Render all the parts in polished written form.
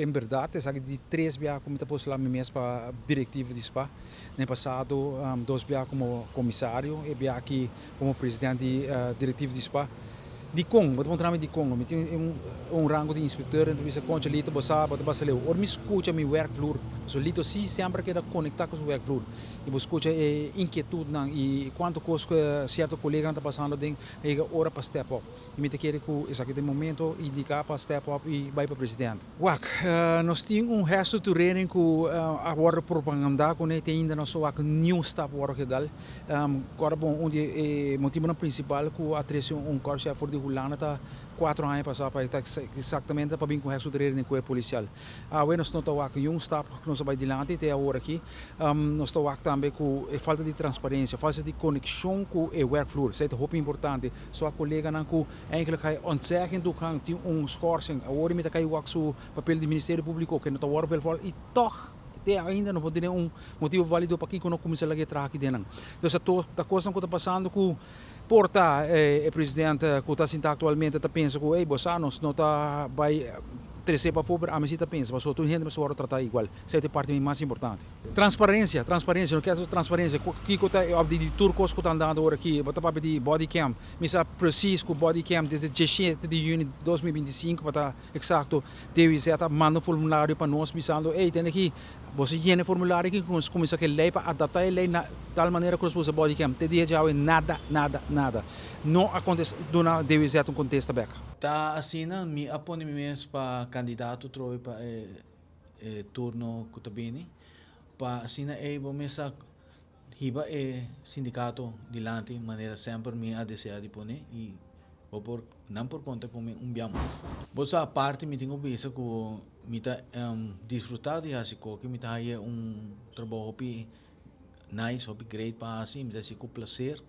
em verdade, é que de 3 como depois lá mesmo para diretivo de SPA. No passado, 2 como comissário e aqui como presidente diretivo de SPA. Di Kong, wat mo di Kong, met rango de inspecteur, então você conta lito bossa, bota basta leu. Or me escuta mi werkvloer, so lito si sempre que da conectar com o werkvloer. E você escuta inquietude não e quanto coisa certo colega está passando tem é hora para step up. E me te quer que esse aqui de momento indicar para step up e vai para presidente. Wak, nós temos resto de training que agora propaganda com tem ainda nós só new step agora que dal. Agora bom onde motivo principal que a três corso for de Hulana tá 4 anos passado para exatamente para vir com o resto de em coisa policial. Nós não estamos aqui stap que nós vai dilante até agora aqui. Nós estamos aqui também com a falta de transparência, falta de conexão com o workfloor. Isso é muito importante. Só a colega não que eigenlijk hij ontzeggen do kan tem schorsing. Agora me tá caiu o papel do Ministério Público que não está agora wel e toch até ainda não pode ter motivo válido para que não comece a trabalhar aqui dentro. Então a coisa que está passando com porta o presidente que está sentado atualmente está pensando que ei nós não está vai trazer para fora a mesita pensa mas outro gente mas agora tratar igual essa é a parte mais importante transparência não quero transparência que está de turcos que está andando agora aqui bota para de body cam misa preciso com body cam desde 17 de junho de 2025 para exato deve ser manda formulário para nós pensando ei tem aqui você llena formulário aqui começa a lei para adaptar a lei de tal maneira que você body cam te dia já nada não acontece deve ser contexto back tá assim na me apone mesmo para candidato troi para turno kutabini para assim na bom mesa hiba sindicato dilante maneira sempre me a desejar de pone e ou por não por conta como biamas bosa parte me tenho visto que me tá disfrutar de assim que me tá aí trabalho nice hobby great para assim me dá assim com prazer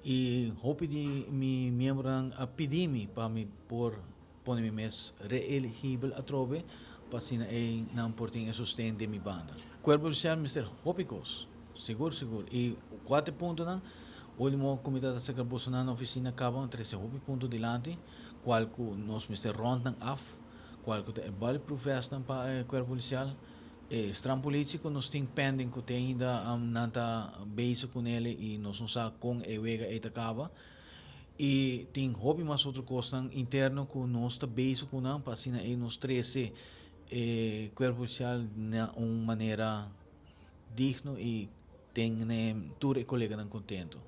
e hope de mi membro a pedir-me para me pôr me mes reelegível a trove para sina não portem sustento de mi banda. Cuerpo social Mr. Hopicos, seguro. E 4 pontos não, o último comitê da Secretaria Bolsonaro na oficina acaba 13 pontos delante, qual que nós Mr. Rondan af, qual que é vale professor para o Cuerpo policial. Estran político nós tem pending que tem ainda nanta base com ele e nós não sabe com e wega e acaba e tem hobby mas outro coisa interno que nós está base com não para assim nós 13 corpo policial na uma maneira digno e tem tudo colega não contento.